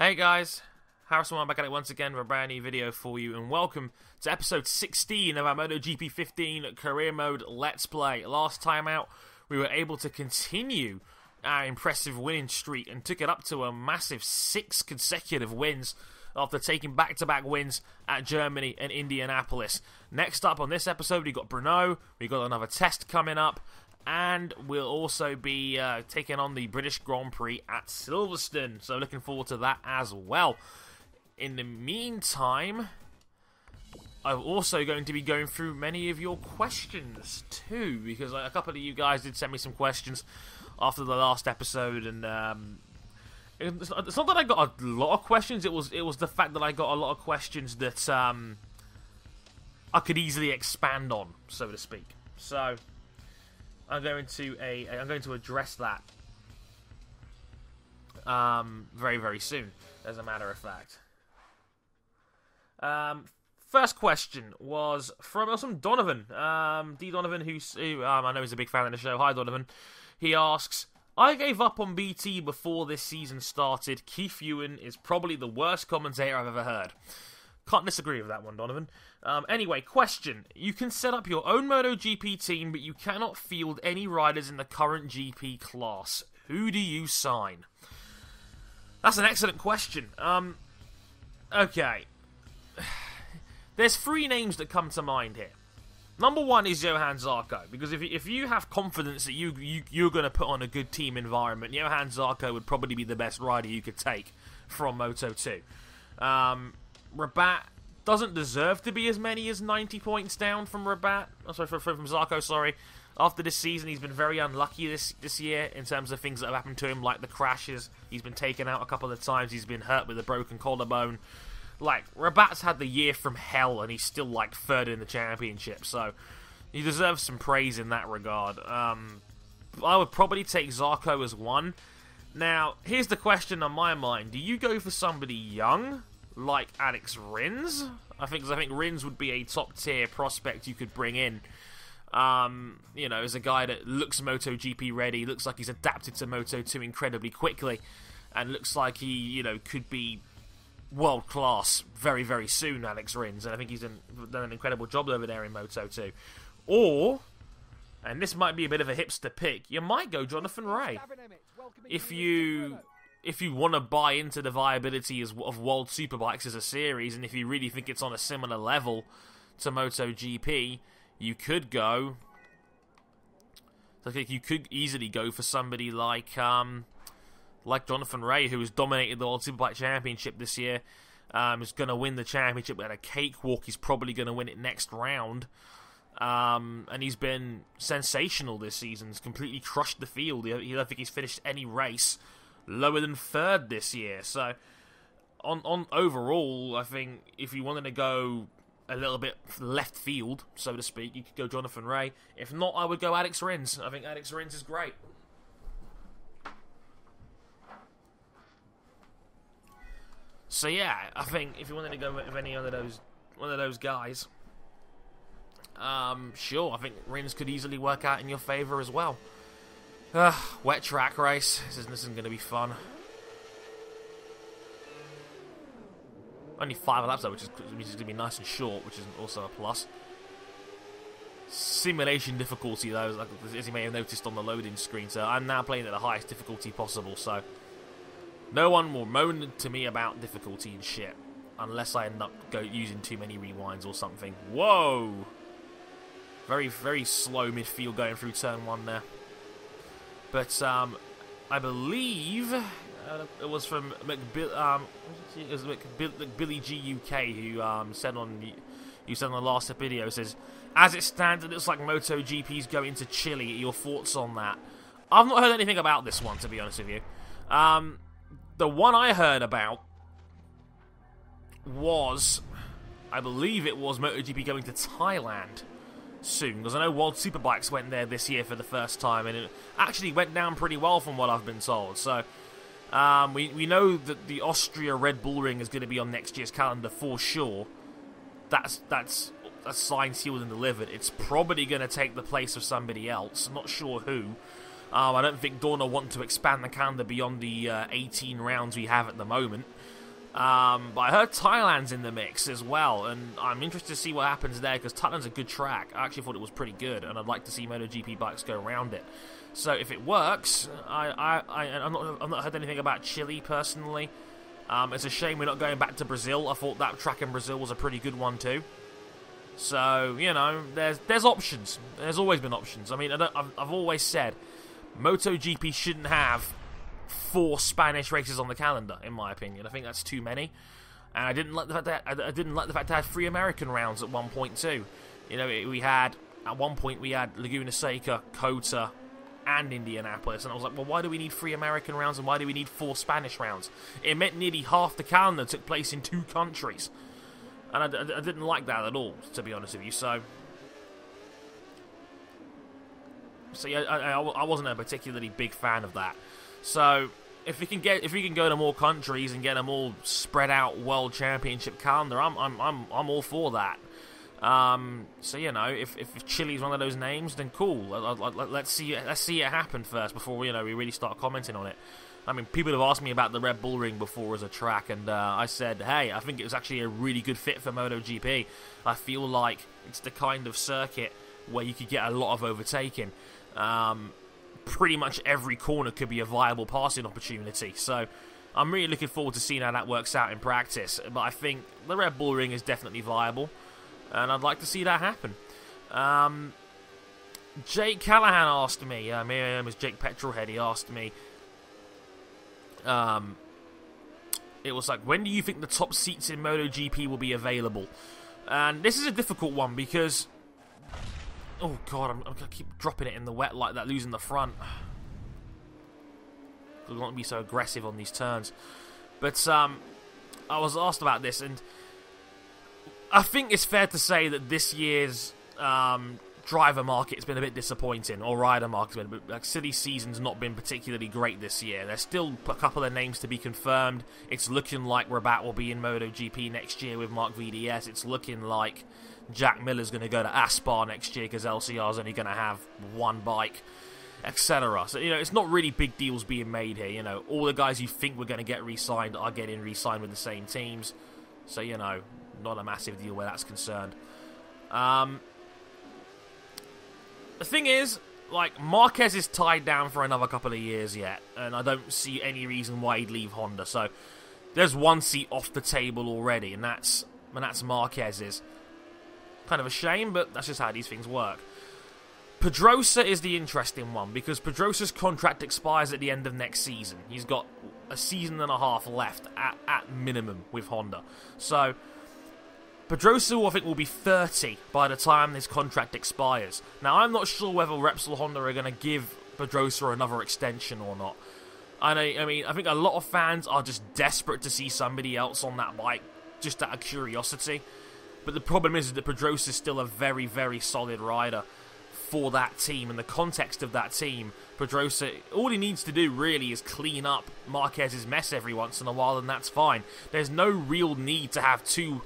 Hey guys, Harrison back at it once again for a brand new video for you, and welcome to episode 16 of our MotoGP 15 Career Mode Let's Play. Last time out, we were able to continue our impressive winning streak and took it up to a massive 6 consecutive wins after taking back-to-back wins at Germany and Indianapolis. Next up on this episode, we got Brno, we got another test coming up, and we'll also be taking on the British Grand Prix at Silverstone, so looking forward to that as well. In the meantime, I'm also going to be going through many of your questions too, because a couple of you guys did send me some questions after the last episode, and it's not that I got a lot of questions, it was the fact that I got a lot of questions that I could easily expand on, so to speak. So I'm going to address that very, very soon, as a matter of fact. First question was from Donovan. D. Donovan, who I know is a big fan of the show. Hi, Donovan. He asks, I gave up on BT before this season started. Keith Ewan is probably the worst commentator I've ever heard. Can't disagree with that one, Donovan. Anyway, question. You can set up your own MotoGP team, but you cannot field any riders in the current GP class. Who do you sign? That's an excellent question. Okay. There's 3 names that come to mind here. Number 1 is Johann Zarco, because if you have confidence that you're going to put on a good team environment, Johann Zarco would probably be the best rider you could take from Moto2. Rabat doesn't deserve to be as many as 90 points down from Rabat. From Zarco, sorry. After this season, he's been very unlucky this year in terms of things that have happened to him, like the crashes. He's been taken out a couple of times. He's been hurt with a broken collarbone. Like, Rabat's had the year from hell, and he's still, like, 3rd in the championship. So, he deserves some praise in that regard. I would probably take Zarco as 1. Now, here's the question on my mind. Do you go for somebody young, like Alex Rins? I think Rins would be a top-tier prospect you could bring in. You know, as a guy that looks MotoGP ready, looks like he's adapted to Moto2 incredibly quickly, and looks like he, you know, could be world class very, very soon, Alex Rins, and I think he's done an incredible job over there in Moto2. Or, and this might be a bit of a hipster pick, you might go Jonathan Rea. If you want to buy into the viability of World Superbikes as a series, and if you really think it's on a similar level to MotoGP, you could go. I think you could easily go for somebody like Jonathan Rea, who has dominated the World Superbike Championship this year, is going to win the championship at a cakewalk. He's probably going to win it next round. And he's been sensational this season. He's completely crushed the field. I don't think he's finished any race lower than 3rd this year. So, on overall, I think if you wanted to go a little bit left field, so to speak, you could go Jonathan Rea. If not, I would go Alex Rins. I think Alex Rins is great. So yeah, I think if you wanted to go with any one of those guys, sure, I think Rins could easily work out in your favour as well. Wet track race. This isn't going to be fun. Only 5 laps though, which is going to be nice and short, which is also a plus. Simulation difficulty though, as you may have noticed on the loading screen, so I'm now playing at the highest difficulty possible, so no one will moan to me about difficulty and shit, unless I end up using too many rewinds or something. Whoa! Very, very slow midfield going through turn 1 there. But, I believe it was from Billy G UK who said on the last video, says, as it stands, it looks like MotoGP's going to Chile. Your thoughts on that? I've not heard anything about this one, to be honest with you. The one I heard about was, I believe it was MotoGP going to Thailand soon, because I know World Superbikes went there this year for the first time, and it actually went down pretty well from what I've been told. So, we know that the Austria Red Bull Ring is going to be on next year's calendar for sure. That's signed, sealed, and delivered. It's probably going to take the place of somebody else. I'm not sure who. I don't think Dorna want to expand the calendar beyond the 18 rounds we have at the moment. But I heard Thailand's in the mix as well, and I'm interested to see what happens there, because Thailand's a good track. I actually thought it was pretty good, and I'd like to see MotoGP bikes go around it. So if it works, I've not heard anything about Chile personally. It's a shame we're not going back to Brazil. I thought that track in Brazil was a pretty good one too. So, you know, there's options. There's always been options. I mean, I've always said MotoGP shouldn't have 4 Spanish races on the calendar, in my opinion. I think that's too many. And I didn't like the fact that I had 3 American rounds at one point too. You know, at one point we had Laguna Seca, Kota, and Indianapolis, and I was like, well, why do we need 3 American rounds and why do we need 4 Spanish rounds? It meant nearly half the calendar took place in 2 countries, and I didn't like that at all, to be honest with you. So yeah, I wasn't a particularly big fan of that. So if we can go to more countries and get them all spread out World Championship calendar, I'm all for that. So, you know, if Chile's one of those names, then cool. Let's see it happen first before we really start commenting on it. I mean, people have asked me about the Red Bull Ring before as a track, and I said, hey, I think it was actually a really good fit for MotoGP. I feel like it's the kind of circuit where you could get a lot of overtaking. Pretty much every corner could be a viable passing opportunity. So I'm really looking forward to seeing how that works out in practice. But I think the Red Bull Ring is definitely viable, and I'd like to see that happen. Jake Callahan asked me, my name is Jake Petrolhead, he asked me, it was like, when do you think the top seats in MotoGP will be available? And this is a difficult one because, oh god, I'm going to keep dropping it in the wet like that, losing the front. I don't want to be so aggressive on these turns. But I was asked about this, and I think it's fair to say that this year's driver market has been a bit disappointing, or rider market has been, like, silly season's not been particularly great this year. There's still a couple of names to be confirmed. It's looking like Rabat will be in MotoGP next year with Mark VDS. It's looking like Jack Miller's going to go to Aspar next year because LCR's only going to have 1 bike, etc. So, you know, it's not really big deals being made here. You know, all the guys you think were going to get re-signed are getting re-signed with the same teams. So, you know, not a massive deal where that's concerned. The thing is, like, Marquez is tied down for another couple of years yet, and I don't see any reason why he'd leave Honda. So there's 1 seat off the table already, and that's Marquez's. Kind of a shame, but that's just how these things work. Pedrosa is the interesting one, because Pedrosa's contract expires at the end of next season. He's got a season and a half left at minimum with Honda. So Pedrosa, I think, will be 30 by the time this contract expires. Now, I'm not sure whether Repsol Honda are going to give Pedrosa another extension or not. I think a lot of fans are just desperate to see somebody else on that bike, just out of curiosity. But the problem is that Pedrosa is still a very, very solid rider for that team. In the context of that team, Pedrosa, all he needs to do really is clean up Marquez's mess every once in a while, and that's fine. There's no real need to have 2,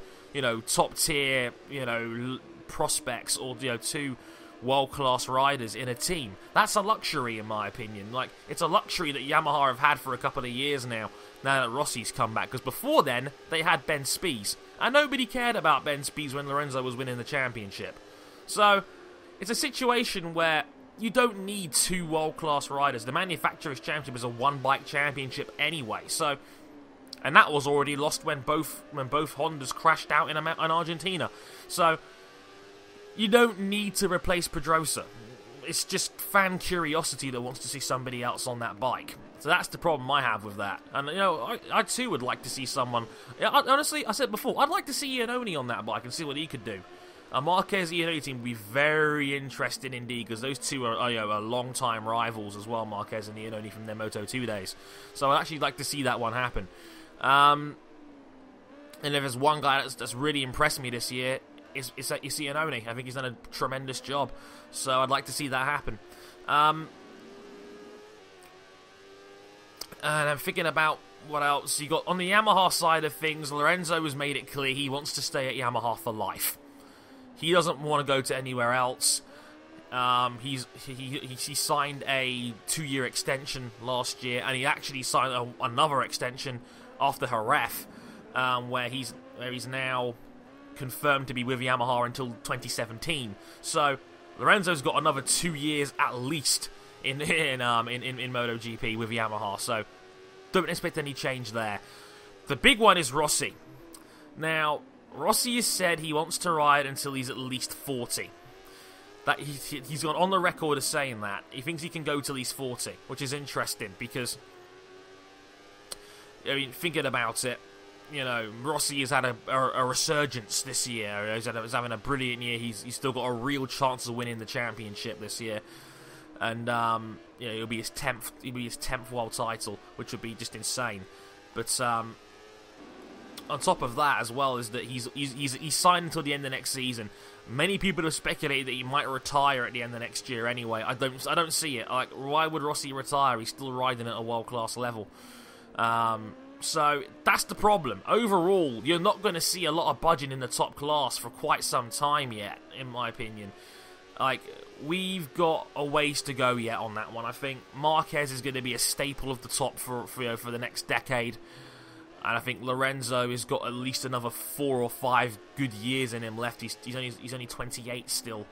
top tier, prospects, or, 2 world-class riders in a team. That's a luxury, in my opinion. Like, it's a luxury that Yamaha have had for a couple of years now that Rossi's come back. Because before then, they had Ben Spies. And nobody cared about Ben Spies when Lorenzo was winning the championship. So, it's a situation where you don't need 2 world-class riders. The Manufacturers' Championship is a 1-bike championship anyway. So, and that was already lost when both Hondas crashed out in Argentina. So, you don't need to replace Pedrosa. It's just fan curiosity that wants to see somebody else on that bike. So that's the problem I have with that. And, I too would like to see someone... honestly, I said before, I'd like to see Iannone on that bike and see what he could do. A Marquez-Iannone team would be very interesting indeed, because those two are long-time rivals as well, Marquez and Iannone, from their Moto2 days. So I'd actually like to see that one happen. And if there's one guy that's really impressed me this year, it's Iannone. I think he's done a tremendous job. So I'd like to see that happen. And I'm thinking about what else you got. On the Yamaha side of things, Lorenzo has made it clear he wants to stay at Yamaha for life. He doesn't want to go to anywhere else. He signed a 2-year extension last year, and he actually signed another extension after Jerez. where he's now confirmed to be with Yamaha until 2017. So Lorenzo's got another 2 years at least in MotoGP with Yamaha. So don't expect any change there. The big one is Rossi. Now, Rossi has said he wants to ride until he's at least 40. That he's gone on the record as saying that. He thinks he can go till he's 40, which is interesting because, I mean, thinking about it, you know, Rossi has had a resurgence this year. He's having a brilliant year. He's still got a real chance of winning the championship this year, and you know, it'll be his 10th world title, which would be just insane. But on top of that, as well, is that he's signed until the end of next season. Many people have speculated that he might retire at the end of next year. Anyway, I don't see it. Like, why would Rossi retire? He's still riding at a world-class level. So that's the problem. Overall, you're not going to see a lot of budging in the top class for quite some time yet, in my opinion. Like, we've got a ways to go yet on that one. I think Marquez is going to be a staple of the top for the next decade. And I think Lorenzo has got at least another 4 or 5 good years in him left. He's only 28 still.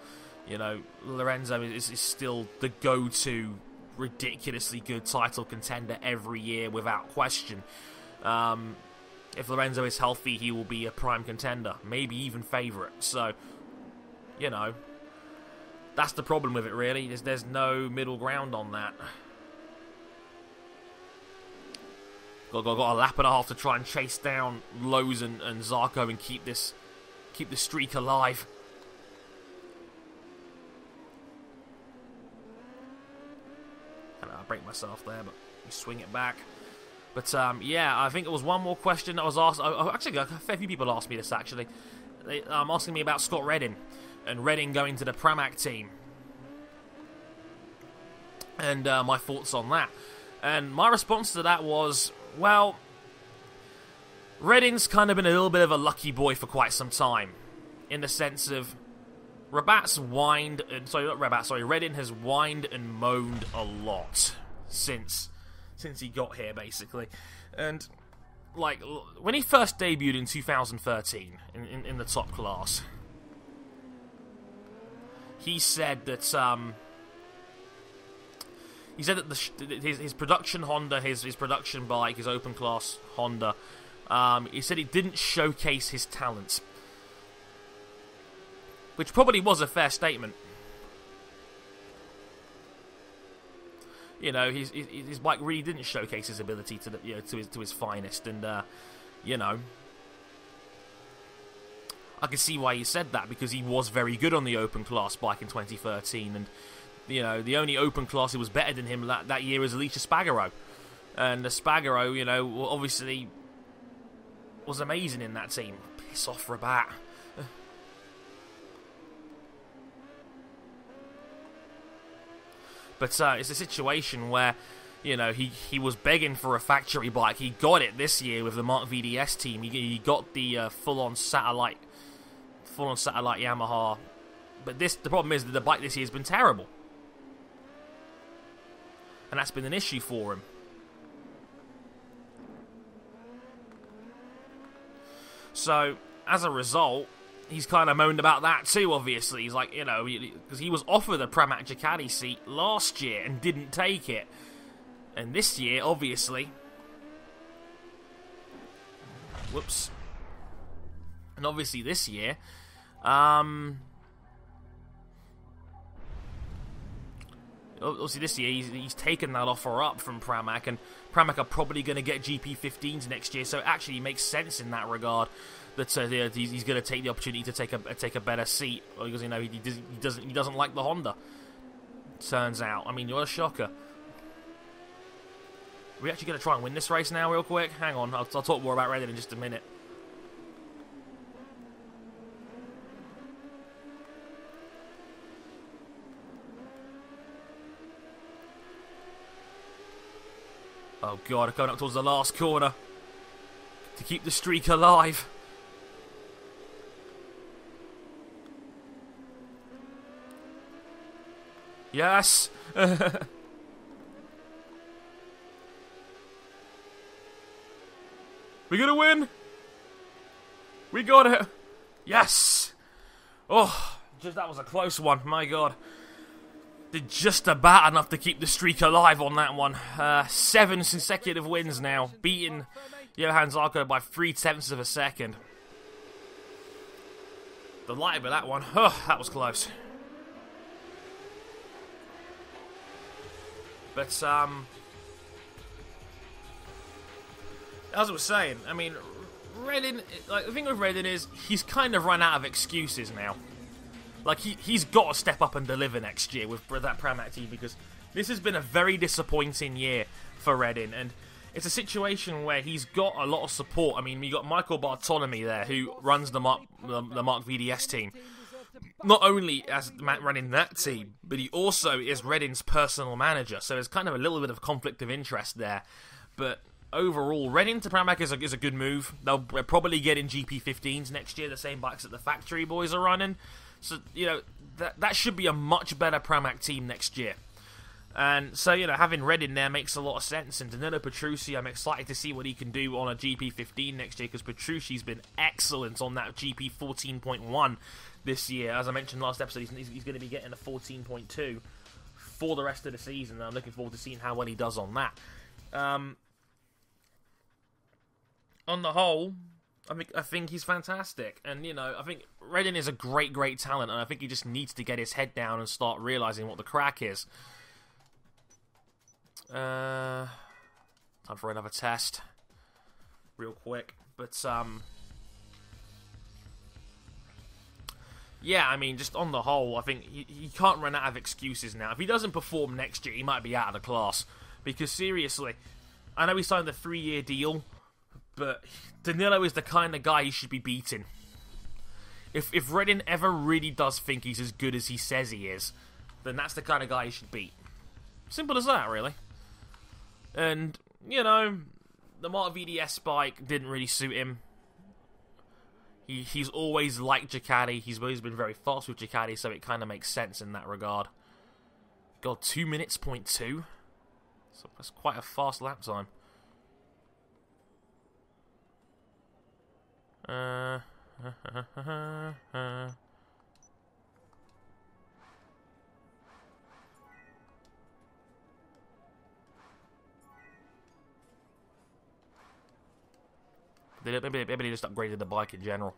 You know, Lorenzo is still the go-to, ridiculously good title contender every year without question. If Lorenzo is healthy, he will be a prime contender, maybe even favourite. So, you know, that's the problem with it, really. There's no middle ground on that. Got a lap and a half to try and chase down Lowe's and Zarco and keep the streak alive. And I break myself there, but we swing it back. But yeah, I think it was one more question that was asked. Actually, a fair few people asked me this, actually. Asking me about Scott Redding, and Redding going to the Pramac team. And my thoughts on that. And my response to that was, well, Redding's kind of been a little bit of a lucky boy for quite some time. In the sense of, Redding has whined and moaned a lot since he got here, basically. And, like, when he first debuted in 2013 in the top class, he said that his production Honda, his production bike, his open class Honda, he said it didn't showcase his talents, which probably was a fair statement. You know, his bike really didn't showcase his ability to his finest, and you know, I can see why he said that, because he was very good on the open class bike in 2013, and you know, the only open class who was better than him that year was Alicia Spargaro, and Spargaro, you know, obviously was amazing in that team. Piss off, Rabat. But it's a situation where, you know, he was begging for a factory bike. He got it this year with the Mark VDS team. He got the full-on satellite Yamaha. But the problem is that the bike this year has been terrible, and that's been an issue for him. So as a result, he's kind of moaned about that too, obviously. He's like, you know, because he was offered a Pramac Ducati seat last year and didn't take it. And this year, obviously... Whoops. And obviously this year... Obviously this year, he's taken that offer up from Pramac, and Pramac are probably going to get GP15s next year, so it actually makes sense in that regard that he's going to take the opportunity to take a better seat, because, you know, he doesn't like the Honda. Turns out, I mean, you're a shocker. Are we actually going to try and win this race now, real quick? Hang on, I'll talk more about Redding in just a minute. Oh god, I'm coming up towards the last corner to keep the streak alive. Yes! We're gonna win! We got it. Yes. Oh, that was a close one. My God. Did just about enough to keep the streak alive on that one. 7 consecutive wins now, beating Johann Zarco by 0.3 of a second. Delighted with that one. Oh, that was close. But, as I was saying, I mean, Reddin, like, the thing with Reddin is, he's kind of run out of excuses now. Like, he's got to step up and deliver next year with that Pramac team, because this has been a very disappointing year for Reddin, and it's a situation where he's got a lot of support. I mean, you got Michael Bartolome there, who runs the Mark VDS team. Not only as running that team, but he also is Reddin's personal manager, so there's kind of a little bit of conflict of interest there. But overall, Reddin to Pramac is a good move. They'll probably get in GP15s next year, the same bikes that the factory boys are running. So, you know, that should be a much better Pramac team next year. And so, you know, having Reddin there makes a lot of sense. And Danilo Petrucci, I'm excited to see what he can do on a GP15 next year, because Petrucci's been excellent on that GP 14.1 this year. As I mentioned last episode, he's going to be getting a 14.2 for the rest of the season. And I'm looking forward to seeing how well he does on that. On the whole, I think he's fantastic. And, you know, I think Reddin is a great talent, and I think he just needs to get his head down and start realising what the crack is. Time for another test. Real quick. But, yeah, I mean, just on the whole, I think he can't run out of excuses now. If he doesn't perform next year, he might be out of the class. Because, seriously, I know he signed a 3-year deal, but Danilo is the kind of guy he should be beating. If Reddin ever really does think he's as good as he says he is, then that's the kind of guy he should beat. Simple as that, really. And, you know, the Mark VDS bike didn't really suit him. He's always liked Ducati. He's always been very fast with Ducati, so it kind of makes sense in that regard. God, 2 minutes, 0.2? So that's quite a fast lap time. Maybe they just upgraded the bike in general.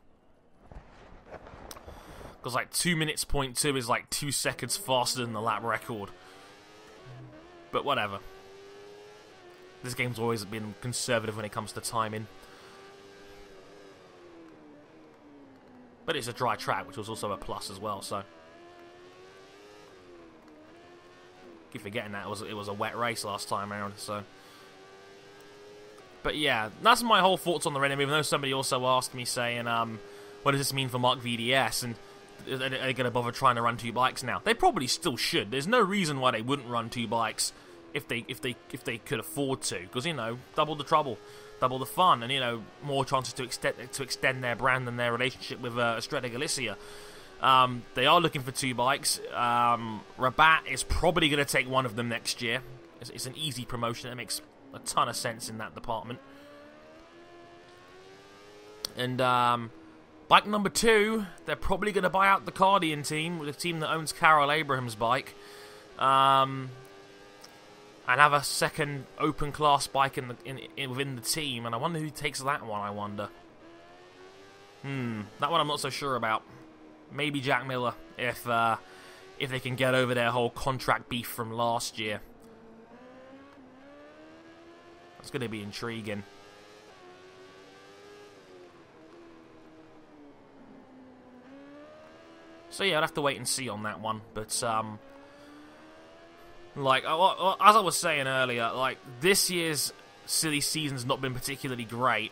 Because like 2 minutes, 0.2 is like 2 seconds faster than the lap record. But whatever. This game's always been conservative when it comes to timing. But it's a dry track, which was also a plus as well, so. Keep forgetting that it was a wet race last time around, so. But yeah, that's my whole thoughts on the Reddin move. I know somebody also asked me saying, what does this mean for Mark VDS? And are they going to bother trying to run 2 bikes now? They probably still should. There's no reason why they wouldn't run 2 bikes if they could afford to. Because, you know, double the trouble, double the fun, and, you know, more chances to extend their brand and their relationship with Estrella Galicia. They are looking for 2 bikes. Rabat is probably going to take one of them next year. It's an easy promotion. It makes a ton of sense in that department. And bike number 2, they're probably going to buy out the Cardian team, the team that owns Carol Abraham's bike, and have a second open class bike within the team. And I wonder who takes that one. I wonder. That one I'm not so sure about. Maybe Jack Miller if they can get over their whole contract beef from last year. It's going to be intriguing. So yeah, I'd have to wait and see on that one. But like as I was saying earlier, like this year's silly season's not been particularly great.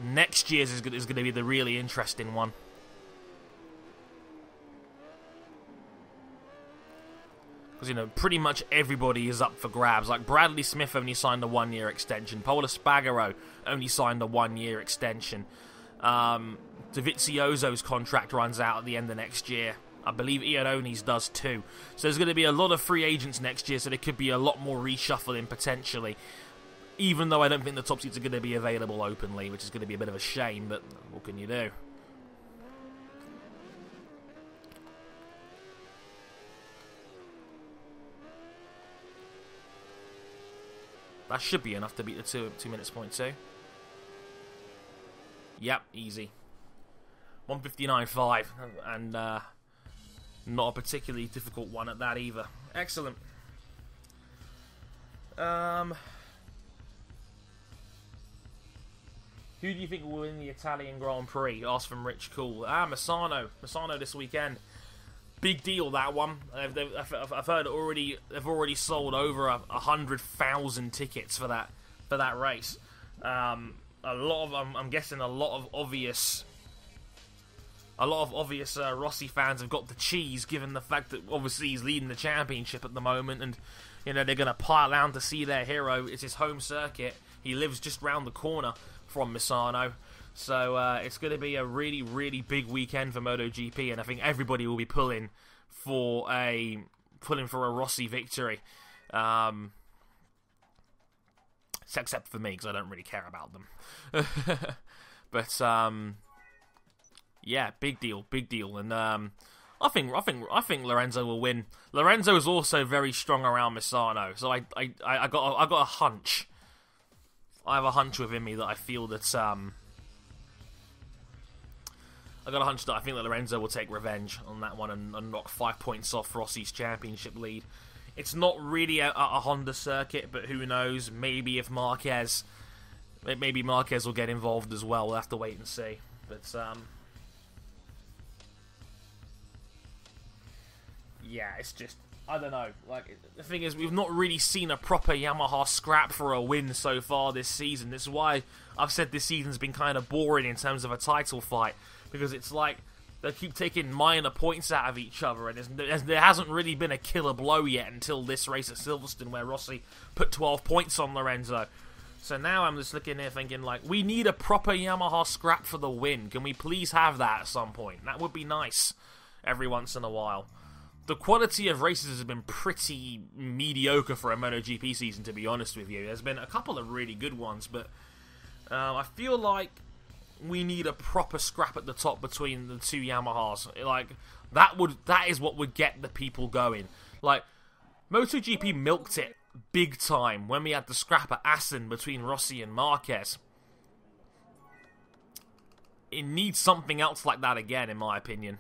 Next year's is going to be the really interesting one. Because, you know, pretty much everybody is up for grabs. Like, Bradley Smith only signed a 1-year extension. Paolo Spagaro only signed a 1-year extension. Dovizioso's contract runs out at the end of next year. I believe Ianoni's does too. So there's going to be a lot of free agents next year, so there could be a lot more reshuffling potentially. Even though I don't think the top seats are going to be available openly, which is going to be a bit of a shame, but what can you do? That should be enough to beat the 2 minutes point 2. Yep, easy. 1:59.5, and not a particularly difficult one at that either. Excellent. Who do you think will win the Italian Grand Prix? Asked from Rich Cool. Misano. Misano this weekend. Big deal, that one. I've heard they've already sold over 100,000 tickets for that race. I'm guessing a lot of obvious Rossi fans have got the cheese, given the fact that obviously he's leading the championship at the moment, and you know they're going to pile out to see their hero. It's his home circuit. He lives just round the corner from Misano, so it's going to be a really, really big weekend for MotoGP, and I think everybody will be pulling for a Rossi victory, except for me, because I don't really care about them. But yeah, big deal, and I think Lorenzo will win. Lorenzo is also very strong around Misano, so I got a hunch. I have a hunch within me that I feel that I got a hunch that I think that Lorenzo will take revenge on that one and knock 5 points off Rossi's championship lead. It's not really a Honda circuit, but who knows? Maybe Marquez will get involved as well. We'll have to wait and see. But yeah, it's just, I don't know. Like, the thing is, we've not really seen a proper Yamaha scrap for a win so far this season. This is why I've said this season's been kind of boring in terms of a title fight, because it's like they keep taking minor points out of each other, and there hasn't really been a killer blow yet until this race at Silverstone, where Rossi put 12 points on Lorenzo. So now I'm just looking here thinking, like, we need a proper Yamaha scrap for the win. Can we please have that at some point? That would be nice every once in a while. The quality of races has been pretty mediocre for a MotoGP season, to be honest with you. There's been a couple of really good ones, but I feel like we need a proper scrap at the top between the two Yamahas. Like, that is what would get the people going. Like, MotoGP milked it big time when we had the scrap at Assen between Rossi and Marquez. It needs something else like that again, in my opinion.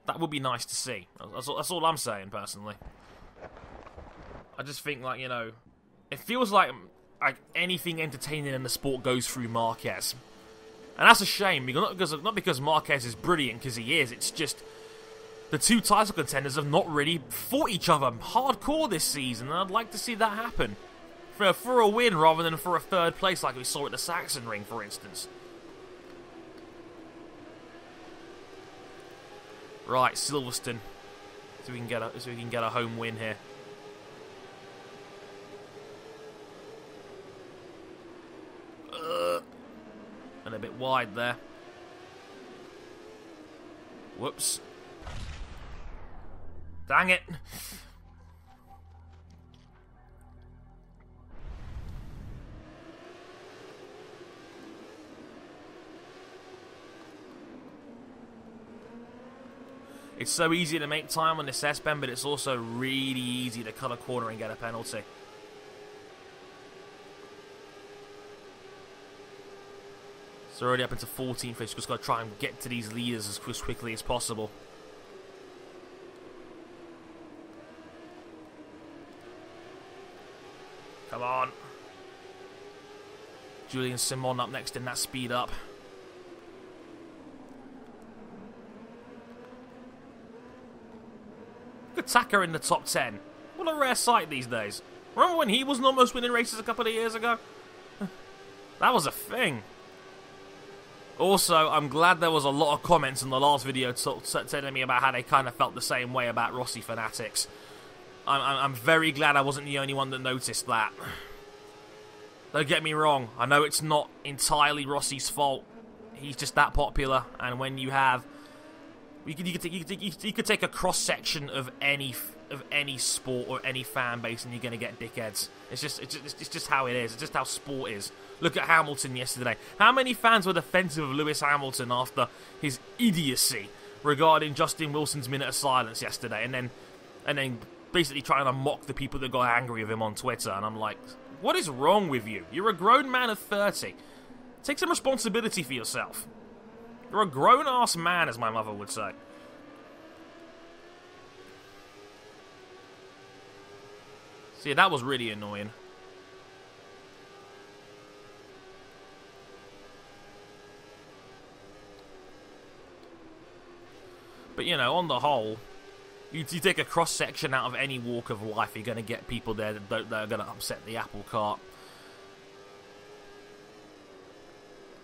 That would be nice to see. That's all I'm saying, personally. I just think, like, you know, it feels like anything entertaining in the sport goes through Marquez. And that's a shame, not because Marquez is brilliant, because he is. It's just the two title contenders have not really fought each other hardcore this season, and I'd like to see that happen. For a win rather than for a third place like we saw at the Saxon Ring, for instance. Right, Silverstone. So we can get a home win here. And a bit wide there. Whoops. Dang it. It's so easy to make time on this S-bend, but it's also really easy to cut a corner and get a penalty. It's already up into 14th. We've just got to try and get to these leaders as quickly as possible. Come on. Julian Simon up next in that speed up. Taka in the top 10. What a rare sight these days. Remember when he wasn't almost winning races a couple of years ago? That was a thing. Also, I'm glad there was a lot of comments in the last video telling me about how they kind of felt the same way about Rossi fanatics. I'm very glad I wasn't the only one that noticed that. Don't get me wrong, I know it's not entirely Rossi's fault. He's just that popular, and when you have... You could take a cross-section of any sport or any fan base and you're going to get dickheads. It's just how it is. It's just how sport is. Look at Hamilton yesterday. How many fans were defensive of Lewis Hamilton after his idiocy regarding Justin Wilson's minute of silence yesterday? And then and then basically trying to mock the people that got angry with him on Twitter. And I'm like, what is wrong with you? You're a grown man of 30. Take some responsibility for yourself. You're a grown-ass man, as my mother would say. See, that was really annoying. But, you know, on the whole, you take a cross-section out of any walk of life, you're going to get people there that are going to upset the apple cart.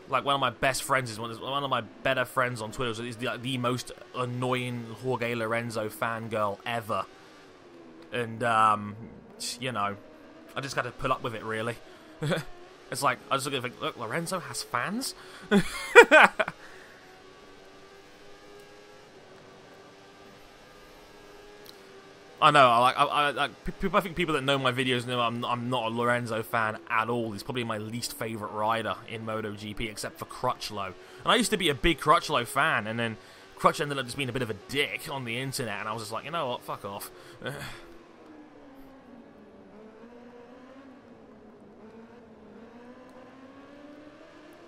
Like, one of my best friends is one of my better friends on Twitter is the most annoying Jorge Lorenzo fangirl ever. And, you know, I just got to put up with it, really. It's like, I just look at it and think, look, Lorenzo has fans? I know. I think people that know my videos know I'm not a Lorenzo fan at all. He's probably my least favorite rider in MotoGP, except for Crutchlow. And I used to be a big Crutchlow fan, and then Crutch ended up just being a bit of a dick on the internet, and I was just like, you know what, fuck off.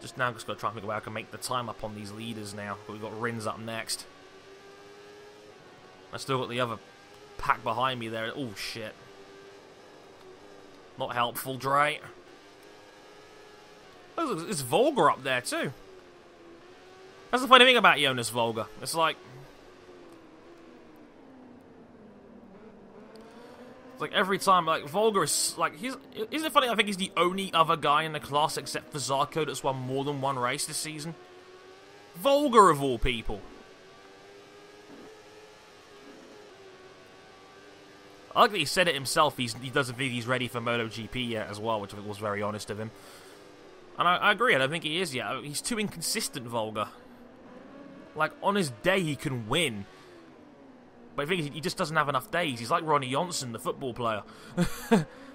Just now, just got to try and think about how I can make the time up on these leaders now. But we've got Rins up next. I still got the other pack behind me there. Oh, shit. Not helpful, Dre. Oh, it's Volga up there, too. That's the funny thing about Jonas Volga. It's like every time, like, Volga is, like, isn't it funny? I think he's the only other guy in the class except for Zarco that's won more than one race this season. Volga, of all people. I like that he said it himself, he doesn't think he's ready for MotoGP yet as well, which I think was very honest of him. And I agree, I don't think he is yet. He's too inconsistent, Volga. Like, on his day, he can win. But I think he just doesn't have enough days. He's like Ronnie Johnson, the football player.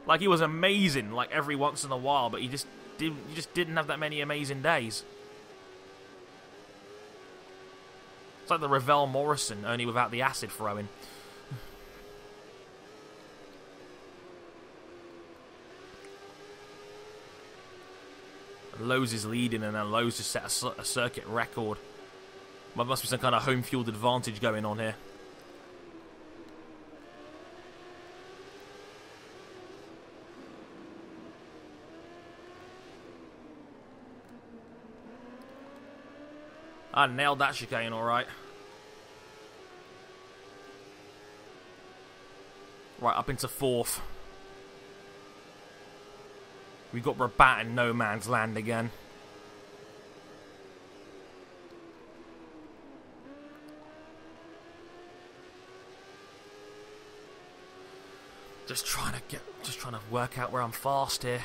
Like, he was amazing, like, every once in a while, but he just didn't have that many amazing days. It's like the Ravel Morrison, only without the acid throwing. Lowe's is leading, and then Lowe's just set a circuit record. There must be some kind of home field advantage going on here. I nailed that chicane, alright. Right, up into fourth. We got Rabat in no man's land again. Just trying to work out where I'm fast here.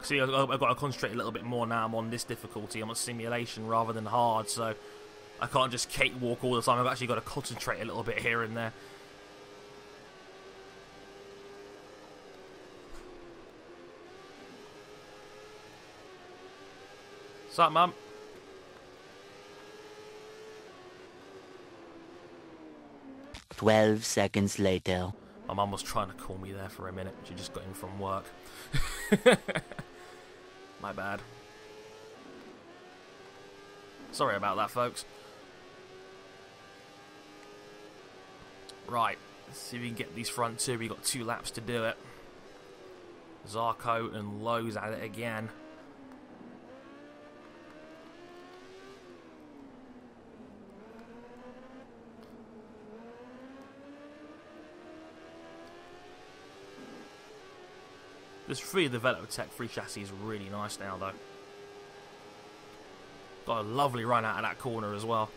See, I've got to concentrate a little bit more now. I'm on this difficulty. I'm on simulation rather than hard, so I can't just cakewalk all the time. I've actually got to concentrate a little bit here and there. What's up, Mum? "12 seconds later." My mum was trying to call me there for a minute. She just got in from work. My bad. Sorry about that, folks. Right, let's see if we can get these front two. We've got 2 laps to do it. Zarco and Lowe's at it again. This free developed tech free chassis is really nice now, though. Got a lovely run out of that corner as well.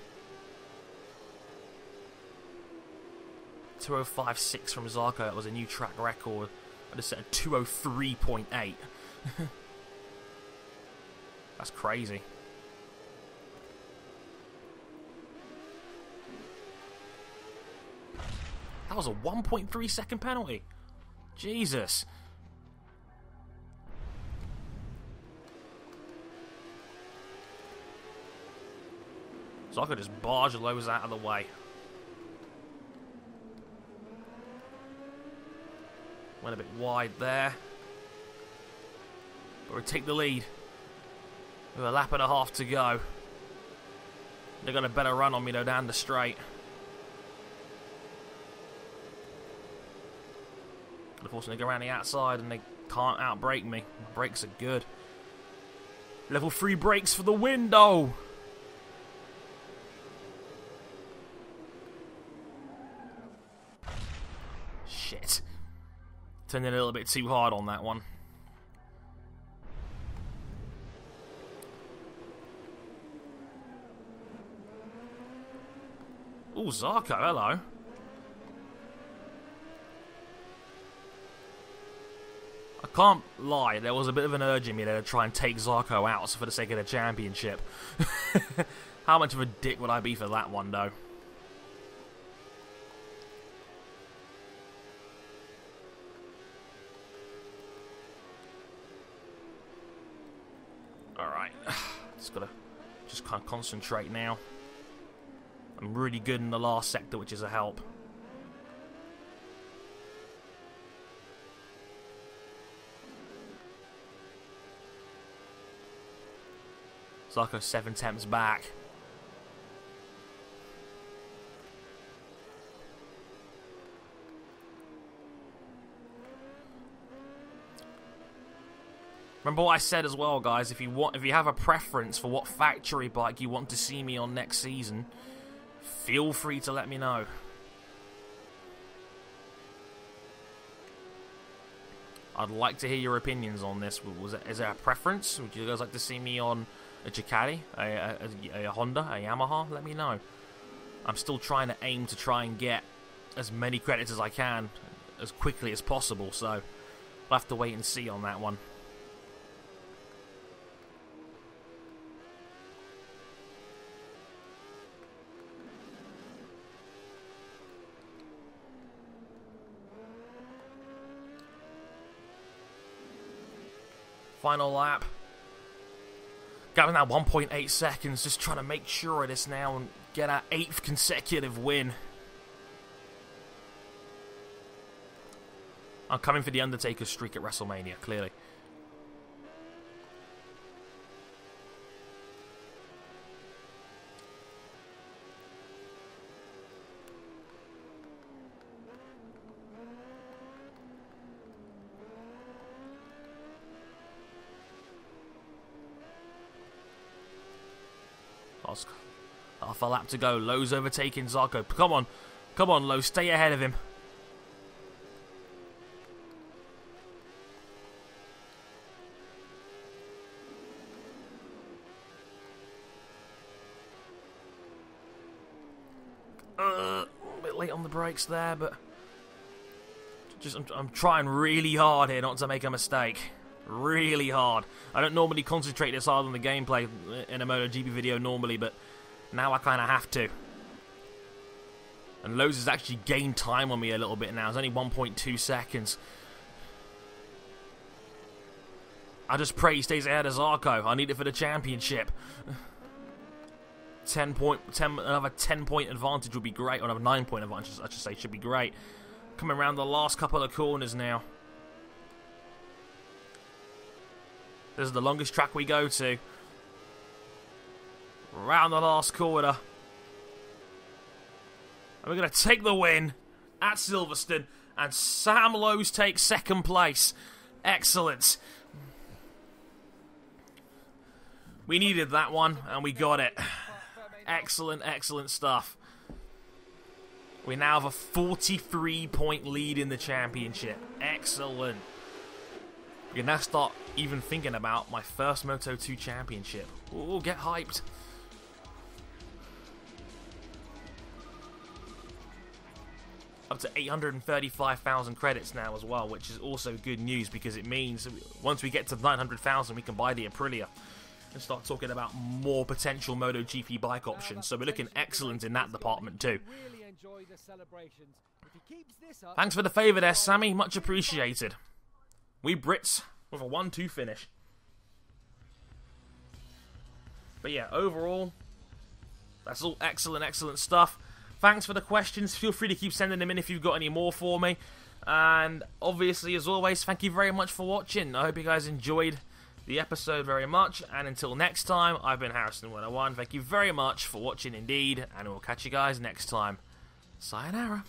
2:05.6 from Zarco. That was a new track record. I just set a 2:03.8. That's crazy. That was a 1.3 second penalty. Jesus. Zarco just barged Lowe's out of the way. Went a bit wide there. But we take the lead. With a lap and a half to go. They got a better run on me though down the straight. Unfortunately, they go around the outside and they can't outbrake me. My brakes are good. Level 3 brakes for the window. Shit. Turned in a little bit too hard on that one. Ooh, Zarco, hello. I can't lie, there was a bit of an urge in me there to try and take Zarco out for the sake of the championship. How much of a dick would I be for that one, though? Alright. Just gotta kind of concentrate now. I'm really good in the last sector, which is a help. Zarco 7 temps back. Remember what I said as well, guys. If you have a preference for what factory bike you want to see me on next season, feel free to let me know. I'd like to hear your opinions on this. Is there a preference? Would you guys like to see me on a Ducati, a Honda, a Yamaha? Let me know. I'm still trying to aim to try and get as many credits as I can as quickly as possible, so I'll have to wait and see on that one. Final lap. Going now 1.8 seconds, just trying to make sure of this now and get our 8th consecutive win. I'm coming for the Undertaker streak at WrestleMania, clearly. Half a lap to go. Lowe's overtaking Zarco. Come on. Come on, Lowe. Stay ahead of him. A bit late on the brakes there, but I'm trying really hard here not to make a mistake. Really hard. I don't normally concentrate this hard on the gameplay in a MotoGP video normally, but now I kind of have to. And Lowe's has actually gained time on me a little bit now. It's only 1.2 seconds. I just pray he stays ahead of Zarco. I need it for the championship. Another 10-point advantage would be great. Or another 9-point advantage, I should say, should be great. Coming around the last couple of corners now. This is the longest track we go to. Round the last corner. And we're going to take the win at Silverstone. And Sam Lowe's takes second place. Excellent. We needed that one, and we got it. Excellent, excellent stuff. We now have a 43-point lead in the championship. Excellent. We can now start even thinking about my first Moto2 championship. Ooh, get hyped. Up to 835,000 credits now as well, which is also good news because it means once we get to 900,000 we can buy the Aprilia and start talking about more potential MotoGP bike options. So we're looking excellent in that department too. Thanks for the favour there, Sammy. Much appreciated. We Brits with a 1-2 finish. But yeah, overall, That's all excellent stuff. Thanks for the questions. Feel free to keep sending them in if you've got any more for me. And obviously, as always, thank you very much for watching. I hope you guys enjoyed the episode very much. And until next time, I've been Harrison101. Thank you very much for watching indeed. And we'll catch you guys next time. Sayonara.